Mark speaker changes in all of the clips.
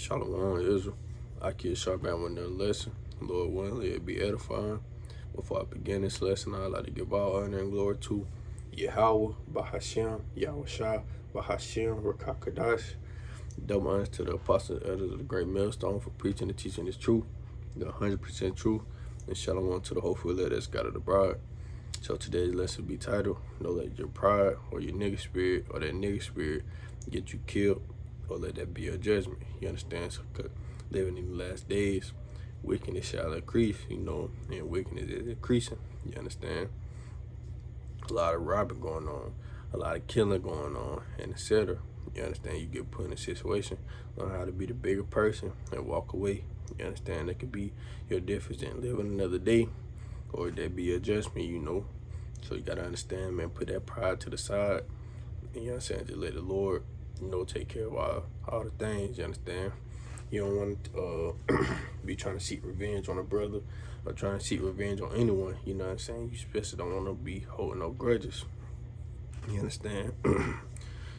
Speaker 1: Shalom, Israel. I kill sharp out with another lesson. Lord willing, let it be edifying. Before I begin this lesson, I'd like to give all honor and glory to Yahweh, Bahashem, Yahweh Shah, Bahashem, Rakakadash. Double honors to the apostles and elders of the great millstone for preaching and teaching this truth, the 100% truth. And shalom to the hopeful that that's God of the bride. So today's lesson be titled, Don't Let Your Pride or your nigga spirit or that nigga spirit get you killed, or let that be your judgment. You understand? So living in the last days, wickedness shall increase, and wickedness is increasing. You understand? A lot of robbing going on, a lot of killing going on, and etc. You understand? You get put in a situation, learn how to be the bigger person and walk away. You understand? That could be your difference in living another day, or that be your judgment, So you gotta understand, man, put that pride to the side. And you understand? Just let the Lord, take care of all the things, you understand? You don't want to be trying to seek revenge on a brother or trying to seek revenge on anyone, you know what I'm saying? You especially don't want to be holding no grudges. You understand?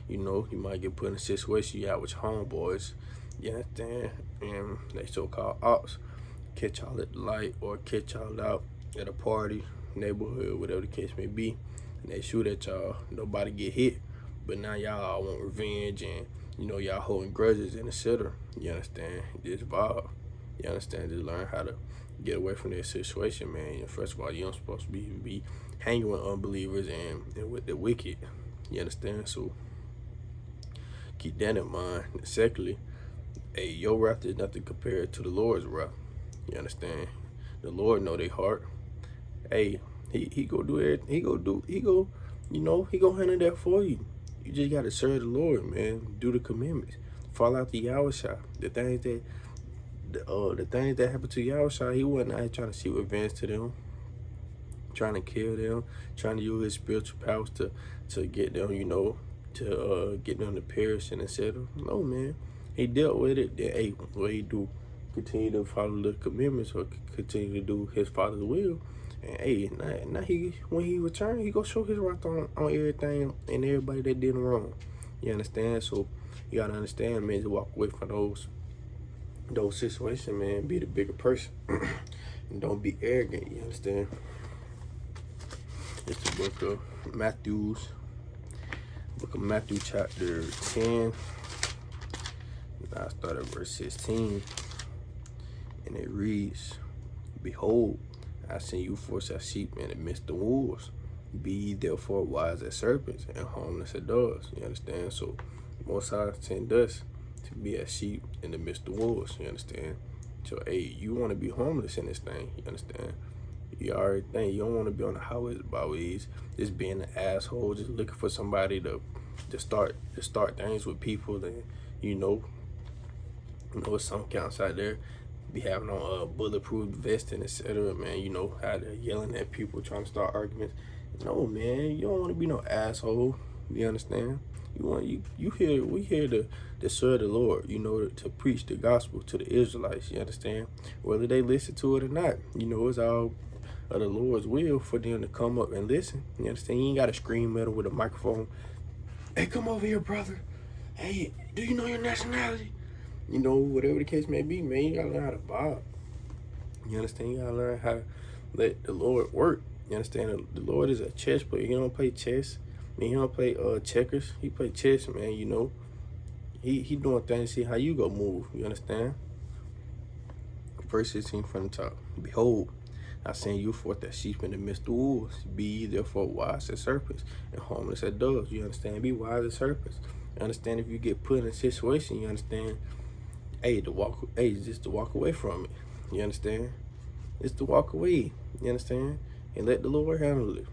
Speaker 1: You might get put in a situation you out with your homeboys, you understand? And they so-called ops catch y'all at the light or catch y'all out at a party, neighborhood, whatever the case may be, and they shoot at y'all. Nobody get hit, but now y'all all want revenge and y'all holding grudges and etc. You understand? Just vibe. You understand? Just learn how to get away from that situation, man. First of all, you don't supposed to be hanging with unbelievers and with the wicked. You understand? So keep that in mind. And secondly, your wrath is nothing compared to the Lord's wrath. You understand? The Lord know their heart. He go do it. He go handle that for you. You just gotta serve the Lord, man. Do the commandments. Fall out the Yahushua. The things that happened to Yahushua, he wasn't out trying to seek revenge to them, trying to kill them, trying to use his spiritual powers to get them, to get them to perish and etc. No, man. He dealt with it. Then, what he do? Continue to follow the commandments or continue to do his Father's will. And now when he return, he go show his wrath on everything and everybody that did him wrong. You understand? So you gotta understand, man, to walk away from those situations, man. Be the bigger person. And don't be arrogant, you understand? It's the book of Matthew chapter 10. I start at verse 16. And it reads, Behold, I send you forth as sheep in the midst of wolves. Be ye therefore wise as serpents and harmless as doves. You understand? So Most High send us to be as sheep in the midst of wolves. You understand? So you want to be harmless in this thing. You understand? You already think you don't want to be on the highways and byways, just being an asshole, just looking for somebody to start things with people. And some counts out there be having on bulletproof vest and etc. Man, how they're yelling at people, trying to start arguments. No, man, you don't want to be no asshole. You understand? We here to serve the Lord. To preach the gospel to the Israelites. You understand? Whether they listen to it or not, it's all of the Lord's will for them to come up and listen. You understand? You ain't got to scream at them with a microphone. Hey, come over here, brother. Hey, do you know your nationality? Whatever the case may be, man, you gotta learn how to bob. You understand? You gotta learn how to let the Lord work. You understand? The Lord is a chess player. He don't play chess. He don't play checkers. He play chess, man. He doing things. See how you go move. You understand? Verse 16 from the top. Behold, I send you forth as sheep in the midst of wolves. Be ye therefore wise as serpents and harmless as doves. You understand? Be wise as serpents. You understand? If you get put in a situation, you understand? Just to walk away from it. You understand? It's to walk away. You understand? And let the Lord handle it.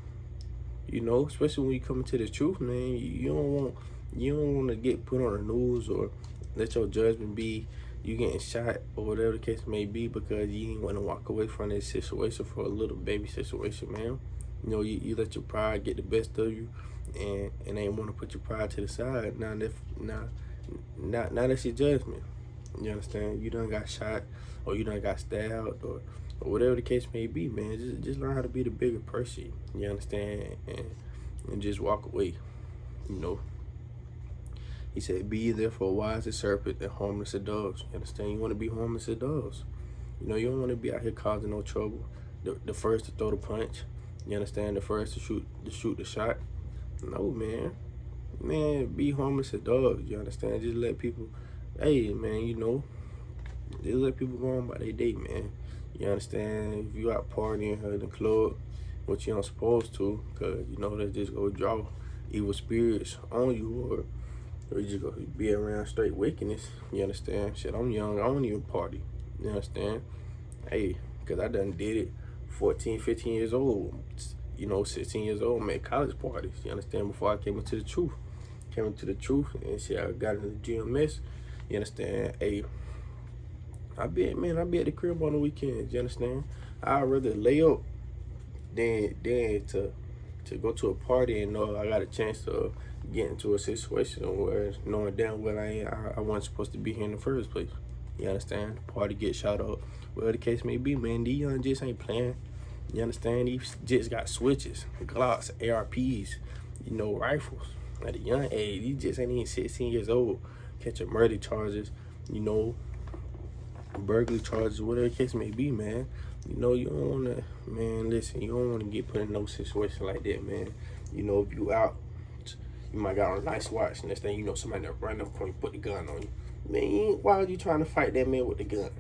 Speaker 1: Especially when you come into the truth, man. You don't want to get put on the news or let your judgment be you getting shot or whatever the case may be because you ain't want to walk away from this situation for a little baby situation, man. You let your pride get the best of you and ain't want to put your pride to the side. Now that's your judgment. You understand? You done got shot or you done got stabbed or whatever the case may be, man. Just learn how to be the bigger person. You understand? And just walk away. He said, be therefore wise as serpents and harmless as doves. You understand? You want to be harmless as doves. You know, you don't want to be out here causing no trouble. The first to throw the punch. You understand? The first to shoot the shot. No, man. Man, be harmless as doves. You understand? Just let people, hey, man, you know, just let people go on by their day, man. You understand? If you out partying in the club, what you not supposed to, because, you know, that just go draw evil spirits on you, or you just go be around straight wickedness. You understand? Shit, I'm young. I don't even party. You understand? Hey, because I done did it 14, 15 years old. You know, 16 years old, made college parties. You understand? Before I came into the truth. Came into the truth and shit, I got into the GMS. You understand? Hey, I be at the crib on the weekends. You understand? I'd rather lay up than to go to a party and know I got a chance to get into a situation where knowing damn well I wasn't supposed to be here in the first place. You understand? The party get shot up. Whatever the case may be, man, these young jits ain't playing. You understand? These jits got switches, Glocks, ARPs, you know, rifles. At a young age, these jits ain't even 16 years old. Catching murder charges, you know, burglary charges, whatever the case may be, man. You know, you don't want to, man, listen, you don't want to get put in no situation like that, man. You know, if you out, you might got on a nice watch, and next thing you know, somebody that run up on you, put the gun on you. Man, why are you trying to fight that man with the gun?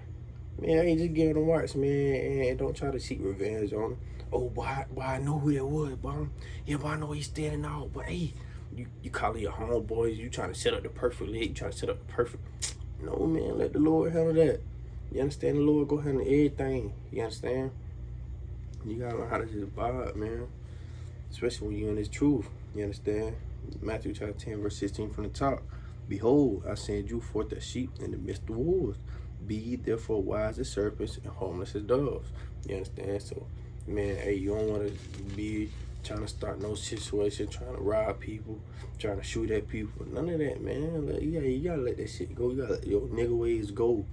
Speaker 1: Man, I ain't just giving him watch, man, and don't try to seek revenge on him. Oh, boy, I know who that was, boy. Yeah, but I know he's standing out, but hey, you calling your homeboys, you trying to set up the perfect leg, you trying to set up the perfect. No, man, let the Lord handle that. You understand? The Lord go handle everything. You understand? You gotta learn how to just vibe, man. Especially when you're in this truth. You understand? Matthew chapter 10, verse 16 from the top. Behold, I send you forth as sheep in the midst of wolves. Be ye therefore wise as serpents and harmless as doves. You understand? So, man, hey, you don't want to be trying to start no situation, trying to rob people, trying to shoot at people. None of that, man. Like, you gotta let that shit go. You gotta let your nigga ways go.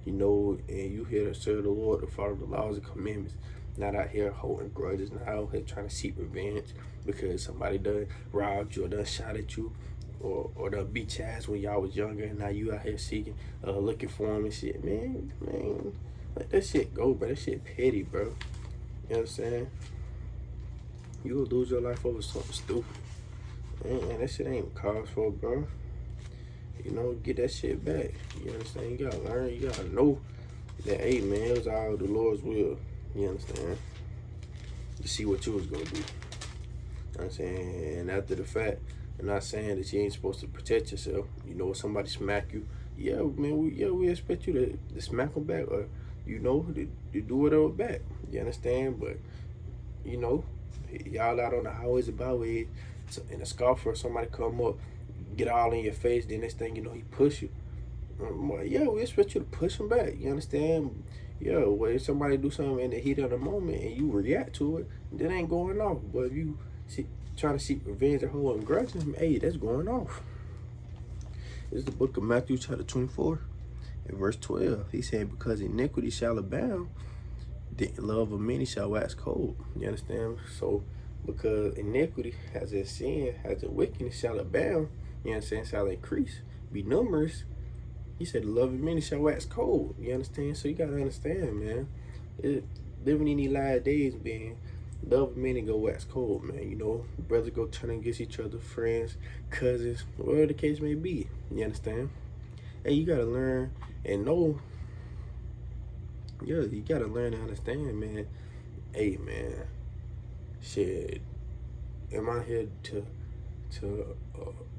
Speaker 1: You know, and you here to serve the Lord, to follow the laws and commandments. Not out here holding grudges, not out here trying to seek revenge because somebody done robbed you or done shot at you or done beat your ass when y'all was younger, and now you out here seeking, looking for them and shit. Man, let that shit go, bro. That shit petty, bro. You know what I'm saying? You will lose your life over something stupid. Man, that shit ain't cause for, bro. You know, get that shit back. You understand? You gotta learn. You gotta know that, hey, man, it was all the Lord's will. You understand? You see what you was gonna do. You know what I'm saying? And after the fact, I'm not saying that you ain't supposed to protect yourself. You know, if somebody smack you, yeah, man, we expect you to smack them back, or, you know, to do whatever back. You understand? But, you know, y'all out on the highways and byways, in a scoffer, somebody come up, get all in your face, then next thing you know, he push you. Well, yeah, we expect you to push him back. You understand? Yeah, well, if somebody do something in the heat of the moment and you react to it, that ain't going off. But if you trying to seek revenge or hold grudges, hey, that's going off. This is the book of Matthew chapter 24 and verse 12. He said, because iniquity shall abound, the love of many shall wax cold. You understand? So, because iniquity, as a sin, as a wickedness shall abound, you understand, shall increase, be numerous. He said, the love of many shall wax cold. You understand? So you gotta understand, man. Living in these last days, man, love of many go wax cold, man. You know, brothers go turn against each other, friends, cousins, whatever the case may be. You understand? Hey, you gotta learn and know. Yeah, you gotta learn and understand, man. Hey, man, shit, am I here to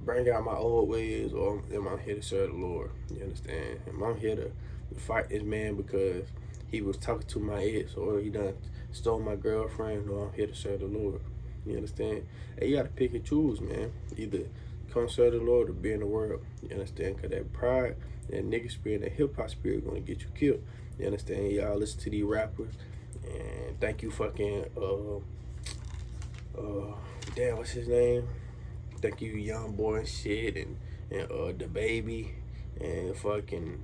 Speaker 1: bring out my old ways, or am I here to serve the Lord? You understand? Am I here to fight this man because he was talking to my ex, or he done stole my girlfriend, or I'm here to serve the Lord? You understand? Hey, you gotta pick and choose, man. Either come serve the Lord or be in the world. You understand? Because that pride, that nigga spirit, that hip-hop spirit gonna get you killed. You understand? Y'all listen to these rappers, and thank you fucking, damn, what's his name? Thank you, Young Boy and shit, and the baby, and fucking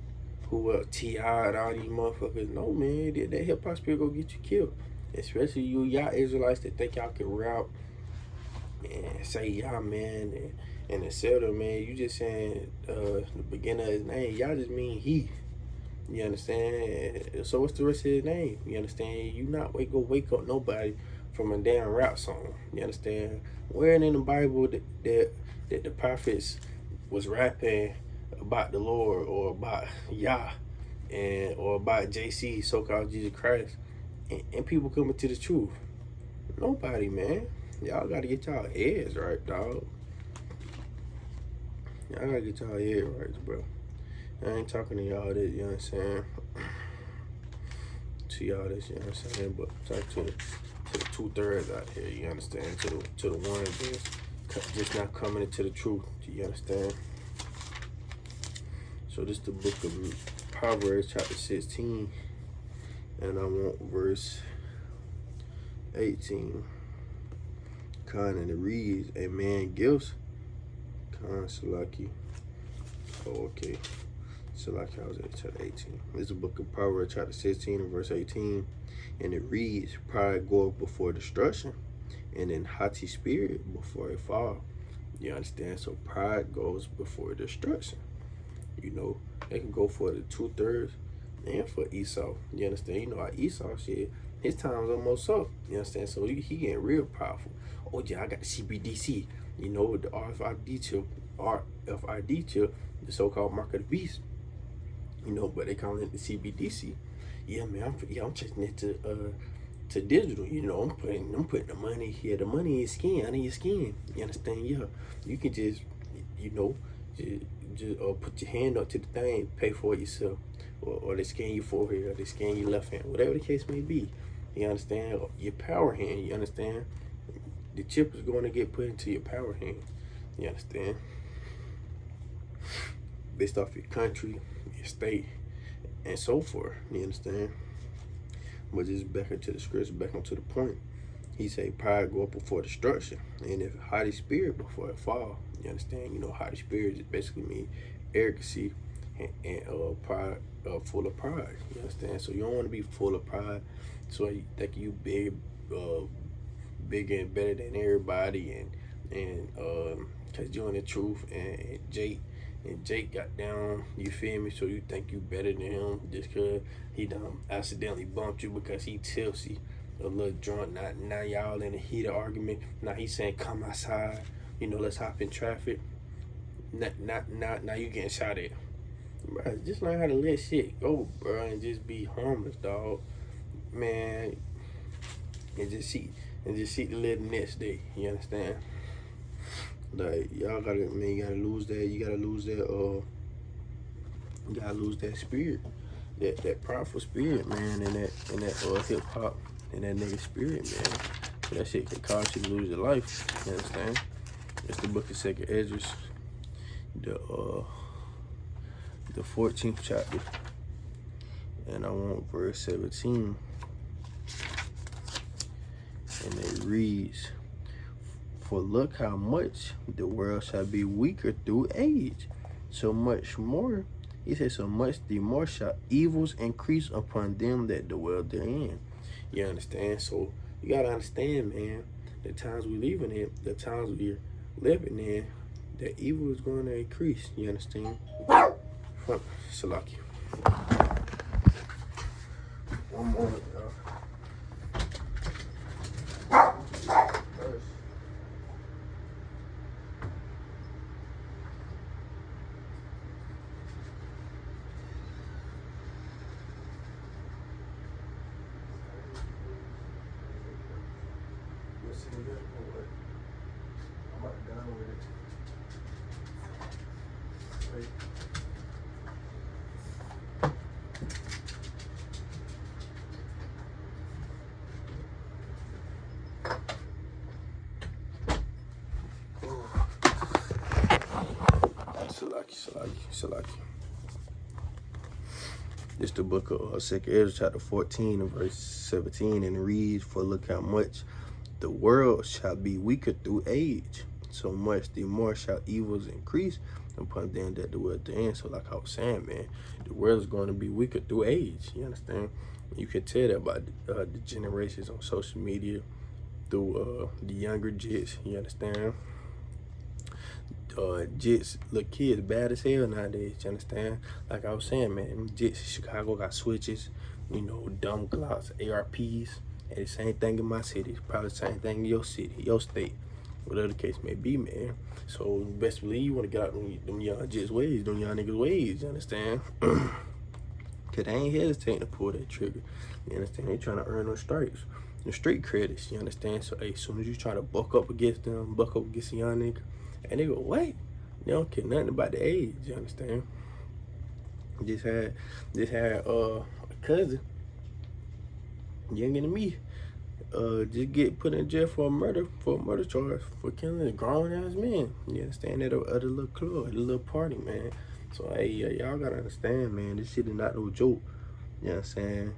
Speaker 1: who else, T.I. and all these motherfuckers. No, man, that hip hop spirit gonna get you killed. Especially y'all Israelites that think y'all can rap and say y'all man And the seldom, man, you just saying the beginning of his name. Y'all just mean he. You understand? So what's the rest of his name? You understand? You not wake up nobody from a damn rap song. You understand? Where in the Bible that the prophets was rapping about the Lord or about Yah or about JC, so-called Jesus Christ, and people coming to the truth? Nobody, man. Y'all gotta get y'all heads right, dog. Y'all gotta get y'all heads right, bro. I ain't talking to y'all this, you know what I'm saying? To y'all this, you know what I'm saying? But talk to the 2/3 out here, you understand? To the one that's just not coming into the truth, you understand? So this is the book of Proverbs chapter 16, and I want verse 18. And it reads, a man gives Salaki. Oh, okay. Salaki, I was at chapter 18. This is the book of Proverbs chapter 16 and verse 18. And it reads, pride goeth before destruction, and then haughty spirit before a fall. You understand? So pride goes before destruction. You know, they can go for the 2/3 and for Esau. You understand? You know how Esau shit, his time's almost up. You understand? So he getting real powerful. Oh yeah, I got the CBDC. You know, the RFID chip, the so-called mark of the beast. You know, but they call it the CBDC. Yeah, man, I'm changing it to digital. You know, I'm putting the money here. The money in your skin, under your skin. You understand? Yeah, you can just, you know, just put your hand up to the thing, pay for it yourself, or they scan your forehead, or they scan your left hand, whatever the case may be. You understand? Or your power hand. You understand? The chip is going to get put into your power hand. You understand? Based off your country, your state, and so forth. You understand? But just back into the scripture, back onto the point. He say pride go up before destruction, and if haughty spirit before it fall. You understand? You know, haughty spirit just basically mean arrogancy and pride, full of pride. You understand? So you don't want to be full of pride, so you think you bigger and better than everybody, and cause you're in the truth, and Jake got down, you feel me? So you think you better than him just cause he done accidentally bumped you because he tipsy, a little drunk. Now y'all in a heated argument. Now he's saying come outside, you know, let's hop in traffic. Now you getting shot at. Bro, just learn how to let shit go, bro, and just be harmless, dog. Man, and just see to live the next day. You understand? Like y'all gotta, man, you gotta lose that spirit, that prideful spirit, man, and that hip hop and that nigga spirit, man. So that shit can cause you to lose your life. You understand? It's the book of 2nd Esdras, the 14th chapter, and I want verse 17. And it reads, for look how much the world shall be weaker through age. So much more, he said, so much the more shall evils increase upon them that dwell therein. You understand? So you gotta understand, man, the times we living in, the times we're living in, that evil is going to increase. You understand? Salaki. One moment, y'all. I'm about done with it. Wait. Salaki. This the book of 2nd Esdras, chapter 14 and verse 17, and it reads, for look how much the world shall be weaker through age, so much the more shall evils increase upon them that dwell therein. So like I was saying, man, the world is going to be weaker through age. You understand? You can tell that by the generations on social media, through the younger jits. You understand? Jits, little kids bad as hell nowadays, you understand? Like I was saying, man, Jits Chicago got switches, you know, dumb Glocks, ARPs, and the same thing in my city. Probably the same thing in your city, your state, whatever the case may be, man. So best believe you want to get out them young Jits ways, them young niggas ways, you understand? Cause they ain't hesitating to pull that trigger, you understand? They trying to earn those stripes, the street credits, you understand? So hey, as soon as you try to buck up against them, buck up against a young nigga, and they go, wait, they don't care nothing about the age, you understand? Just had a cousin, younger than me, just get put in jail for a murder charge for killing a grown ass man. You understand? At a little club, at a little party, man. So hey, y'all gotta understand, man, this shit is not no joke. You know what I'm saying?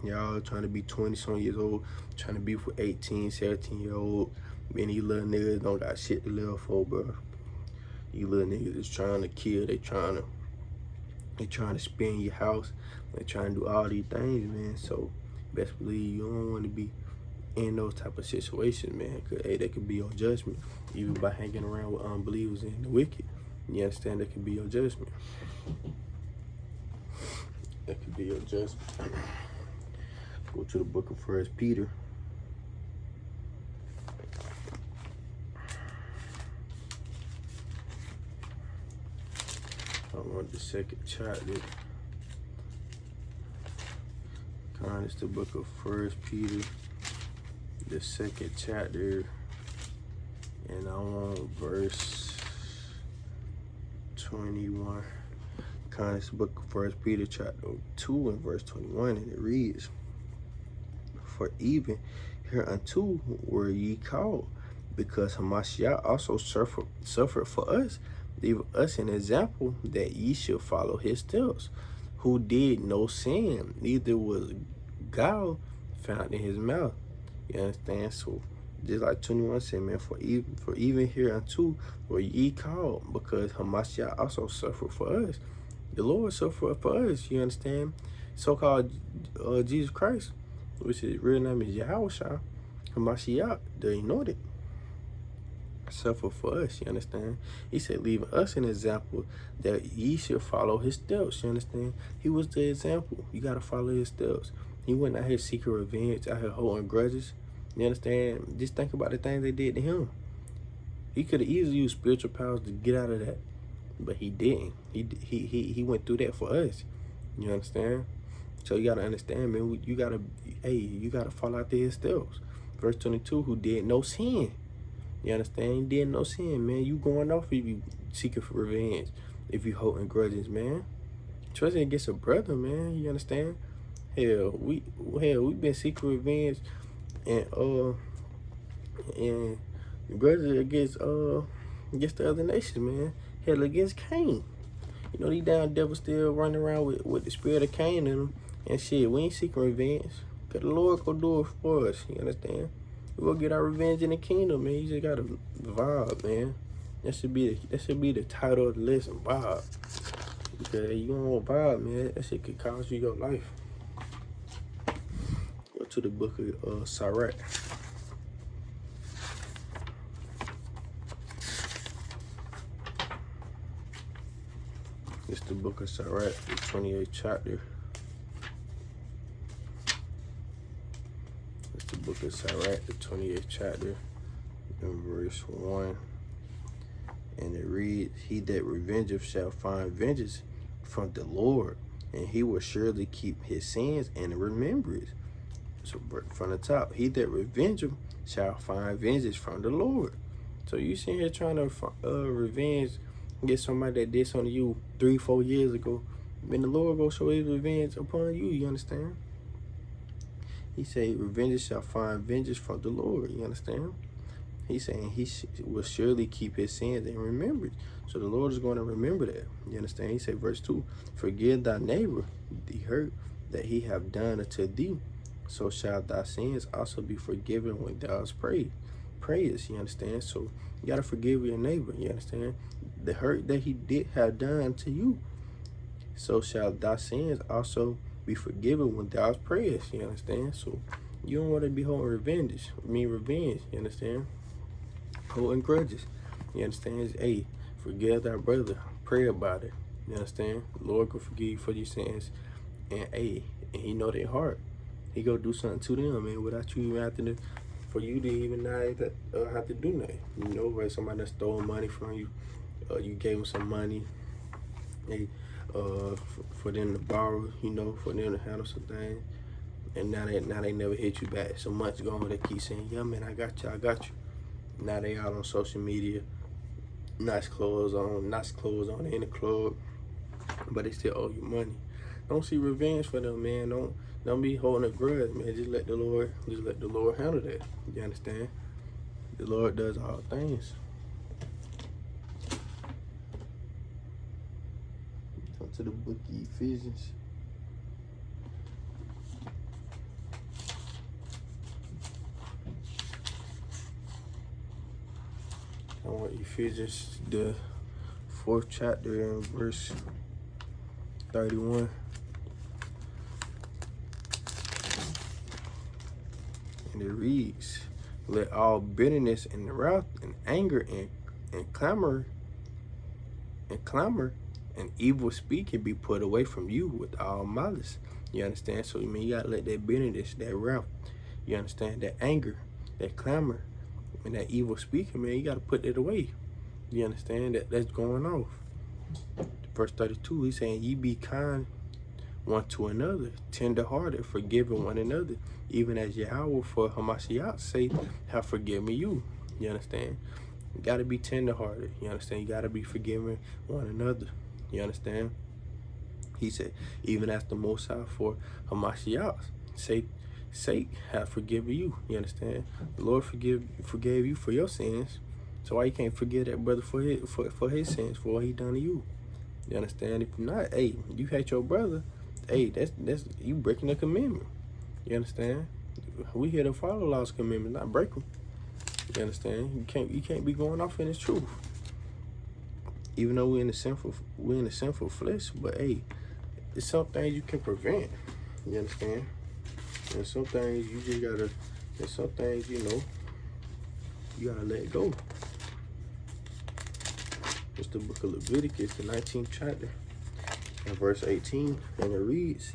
Speaker 1: Y'all trying to be 20-some years old, trying to be for 18, 17-year-old. Many little niggas don't got shit to live for, bro. You little niggas is trying to kill, they trying to spin your house, they trying to do all these things, man. So best believe you don't want to be in those type of situations, man, because hey, that could be your judgment, even by hanging around with unbelievers and the wicked. You understand? That could be your judgment. That could be your judgment. Go to the book of 1 Peter. I want the second chapter. It's the book of 1 Peter, the second chapter, and I want verse 21. It's the book of 1 Peter, chapter 2, and verse 21, and it reads, "For even hereunto were ye called, because Hamashiach also suffered for us, leave us an example that ye should follow his steps, who did no sin, neither was guile found in his mouth." You understand? So just like 21 said, man, for even hereunto were ye called, because Hamashiach also suffered for us. The Lord suffered for us, you understand? So-called Jesus Christ, which his real name is Yahushua, Hamashiach, the anointed, suffered for us, you understand? He said, leaving us an example that ye should follow his steps, you understand? He was the example. You got to follow his steps. He wasn't out here seeking revenge, out here holding grudges. You understand? Just think about the things they did to him. He could have easily used spiritual powers to get out of that, but he didn't. He went through that for us. You understand? So you gotta understand, man. You gotta follow after his steps. Verse 22, who did no sin. You understand? He did no sin, man. You going off if you seeking for revenge, if you holding grudges, man. Trust against a brother, man. You understand? Hell, we been seeking revenge and grudges against the other nations, man. Hell, against Cain. You know, these damn devils still running around with the spirit of Cain in them and shit. We ain't seeking revenge. Cause the Lord go do it for us. You understand? We gonna get our revenge in the kingdom, man. You just gotta vibe, man. That should be the title of the lesson, vibe. Because you don't want vibe, man. That shit could cost you your life. Go to the book of Sirach. It's the book of Sirach, the 28th chapter. It's the book of Sirach, the 28th chapter, in verse 1. And it reads, "He that revengeth shall find vengeance from the Lord, and he will surely keep his sins in remembrance." So from the top, he that revengeth shall find vengeance from the Lord. So you sitting here trying to revenge, get somebody that did something to you 3-4 years ago, then the Lord will show his revenge upon you. You understand? He said, "Revenge shall find vengeance from the Lord." You understand? He's saying he will surely keep his sins in remembrance. So the Lord is going to remember that. You understand? He said, verse 2, "Forgive thy neighbor the hurt that he have done unto thee, so shall thy sins also be forgiven when thou hast prayed." Praise, you understand? So you got to forgive your neighbor, you understand? The hurt that he did have done to you, so shall thy sins also be forgiven when thou hast prayed, you understand? So you don't want to be holding revenge, you understand? Holding grudges, you understand? Hey, Forgive thy brother. Pray about it. You understand? The Lord can forgive you for your sins. And and he know their heart. He go do something to them, man, without you even having to, for you to even not have to do nothing. You know, where somebody that stole money from you, you gave them some money, they, for them to borrow, you know, for them to handle some things, and now they never hit you back. So months gone, they keep saying, yeah, man, I got you. Now they out on social media, nice clothes on in the club, but they still owe you money. Don't see revenge for them, man. Don't be holding a grudge, man. Just let the Lord handle that. You understand? The Lord does all things. Come to the book of Ephesians. I want Ephesians, the 4th chapter, and verse 31. And it reads, let all bitterness and wrath and anger and clamor and evil speaking be put away from you with all malice. You understand? So, you gotta let that bitterness, that wrath, you understand, that anger, that clamor, and that evil speaking, man, you gotta put it away. You understand? That's going off. Verse 32, he's saying, ye be kind one to another, tender-hearted, forgiving one another, even as Yahweh for Hamashiach's sake have forgiven you. You understand? You gotta be tender-hearted. You understand? You gotta be forgiving one another. You understand? He said, even as the Most High for Hamashiach's sake have forgiven you. You understand? The Lord forgave you for your sins. So why you can't forgive that brother for his sins, for what he done to you? You understand? If not, hey, you hate your brother, hey, that's you breaking the commandment. You understand? We here to follow Lord's commandments, not break them. You understand? You can't be going off in His truth. Even though we're in the sinful flesh, but hey, there's some things you can prevent. You understand? And some things you just gotta. And some things, you gotta let go. It's the book of Leviticus, the 19th chapter, and verse 18, and it reads,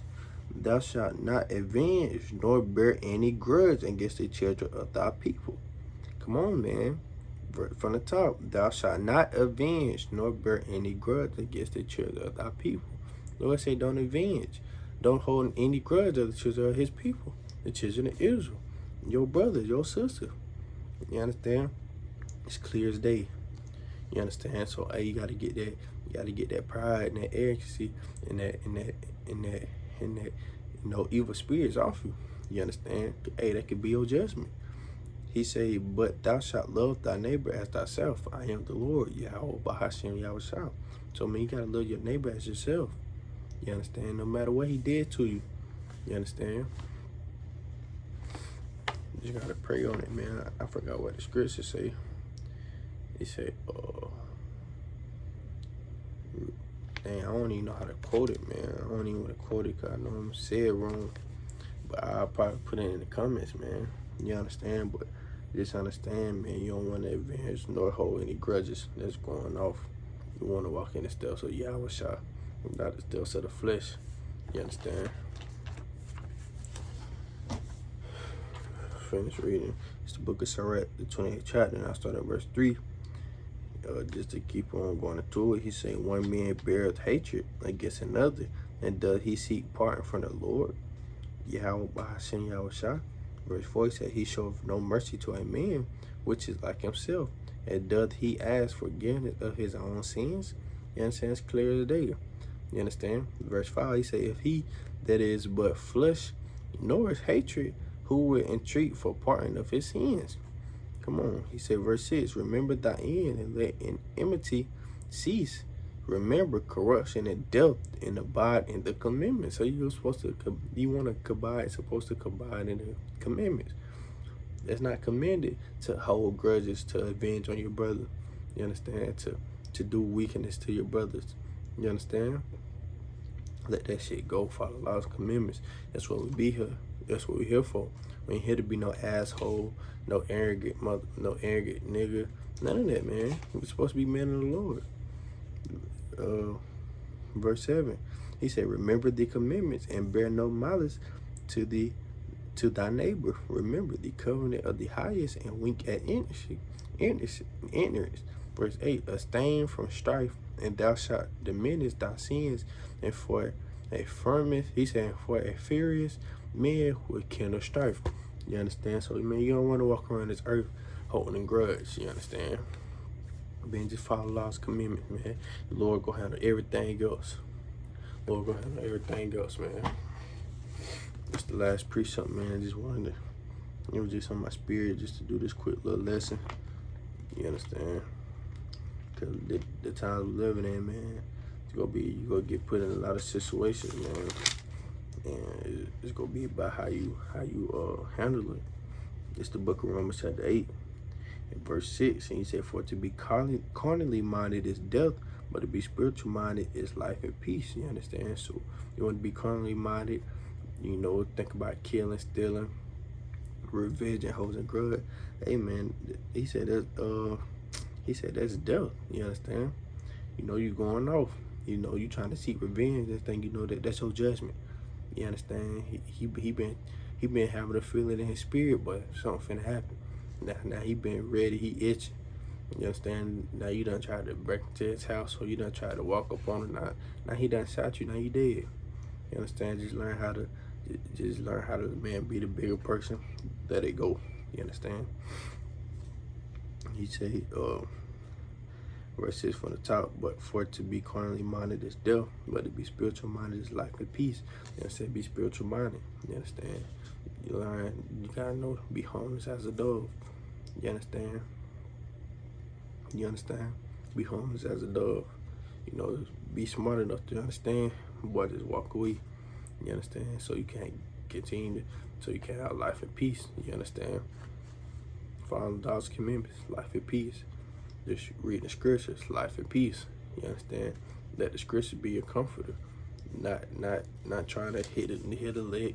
Speaker 1: thou shalt not avenge nor bear any grudge against the children of thy people. Come on, man. From the top, thou shalt not avenge nor bear any grudge against the children of thy people. Lord say, don't avenge. Don't hold any grudge of the children of His people, the children of Israel, your brother, your sister. You understand? It's clear as day. You understand? So, hey, you gotta get that pride and that arrogancy and that evil spirits off you. You understand? Hey, that could be your judgment. He say, but thou shalt love thy neighbor as thyself. I am the Lord, Yahweh Bahashem Yahushua. So, man, you gotta love your neighbor as yourself. You understand? No matter what he did to you. You understand? You gotta pray on it, man. I forgot what the scripture say. He said, dang, I don't even know how to quote it, man. I don't even want to quote it because I know I'm saying it wrong. But I'll probably put it in the comments, man. You understand? But just understand, man, you don't want to avenge nor hold any grudges that's going off. You want to walk in the steps of Yahushua, not the steps of the flesh. You understand? Finish reading. It's the book of Sirach, the 28th chapter, and I start at verse 3. Just to keep on going into it, he said, one man beareth hatred against another, and does he seek pardon from the Lord? Yahweh Bahashem Yahushua. Verse 4, he said, he showeth no mercy to a man which is like himself, and doth he ask forgiveness of his own sins? You understand? It's clear as day. You understand? Verse 5, he said, if he that is but flesh nor is hatred, who will entreat for pardon of his sins? Come on. He said, verse 6, remember thy end, and let enmity cease. Remember corruption and death, and abide in the commandments. So you're supposed to, supposed to combine in the commandments. That's not commended to hold grudges, to avenge on your brother. You understand? To do wickedness to your brothers. You understand? Let that shit go. Follow God's commandments. That's what we be here. That's what we're here for. We ain't here to be no asshole, no arrogant mother, no arrogant nigga. None of that, man. We're supposed to be men of the Lord. verse 7. He said, remember the commandments and bear no malice to thy neighbor. Remember the covenant of the highest and wink at ignorance. Verse 8, abstain from strife, and thou shalt diminish thy sins, and for a firmness, he said, for a furious man will kindle strife. You understand? So, man, you don't want to walk around this earth holding a grudge. You understand? Man, just follow Lord's commandments, man. The Lord go handle everything else. Lord go handle everything else, man. It's the last precept, man. I just wanted to, it was just on my spirit just to do this quick little lesson. You understand? Because the times we're living in, man, you're gonna get put in a lot of situations, man. And it's gonna be about how you handle it. It's the book of Romans chapter 8 and verse 6. And he said, for to be carnally minded is death, but to be spiritual minded is life and peace. You understand? So you want to be carnally minded, you know, think about killing, stealing, revenge, and holding grudge. Hey, man, he said that's death. You understand? You know, you going off. You know, you trying to seek revenge. That thing, you know, that's your judgment. You understand? He been having a feeling in his spirit, but something finna happen. Now he been ready. He itching. You understand? Now you done tried to break into his house, or you done tried to walk up on him. Now he done shot you. Now you dead. You understand? Just learn how to man be the bigger person. Let it go. You understand? He said, verse 6 from the top, but for to be carnally minded is death, but to be spiritual minded is life and peace. You understand? Be spiritual minded. You understand? You learn, you gotta know to be harmless as a dove. You understand? You understand? Be harmless as a dove. You know, be smart enough to understand, but just walk away. You understand? So you can't continue, so you can have life and peace. You understand? Follow God's commandments, life and peace. Just read the scriptures, life and peace. You understand? Let the scripture be your comforter. Not trying to hit a leg,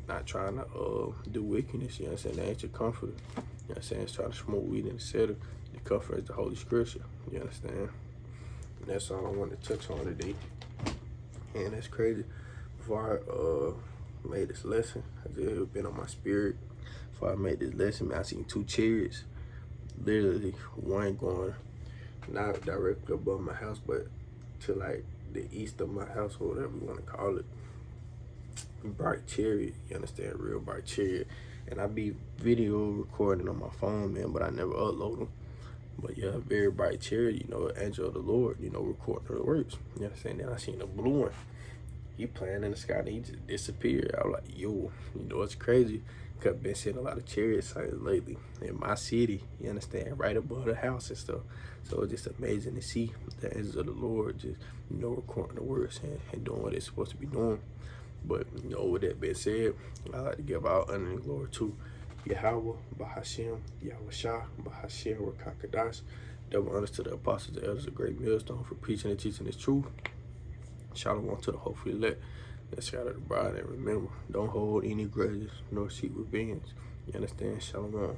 Speaker 1: not trying to do wickedness. You understand? That ain't your comforter. You know what I'm saying? It's trying to smoke weed and etc. The comfort is the Holy Scripture. You understand? And that's all I want to touch on today. And that's crazy. Before I made this lesson, I just been on my spirit. Before I made this lesson, man, I seen two chariots. Literally, one going not directly above my house, but to like the east of my house, or whatever you want to call it. Bright chariot, you understand? Real bright chariot. And I be video recording on my phone, man, but I never upload them. But yeah, very bright chariot, you know, angel of the Lord, you know, recording the works. You understand? Then I seen a blue one. He playing in the sky and he just disappeared. I was like, yo, you know, it's crazy. Cause I've been seeing a lot of chariot sightings lately in my city, you understand, right above the house and stuff. So it's just amazing to see the angels of the Lord just, you know, recording the words and doing what it's supposed to be doing. But, you know, with that being said, I like to give all honor and glory to Yahweh, Bahashem, Yahweh Shah, Bahashem, Rakakadash. Double honors to the apostles, the elders, a great millstone for preaching and teaching this truth. Shalom to the hopefully elect. Let's shout out the bride, and remember, don't hold any grudges nor seek revenge. You understand? Shalom.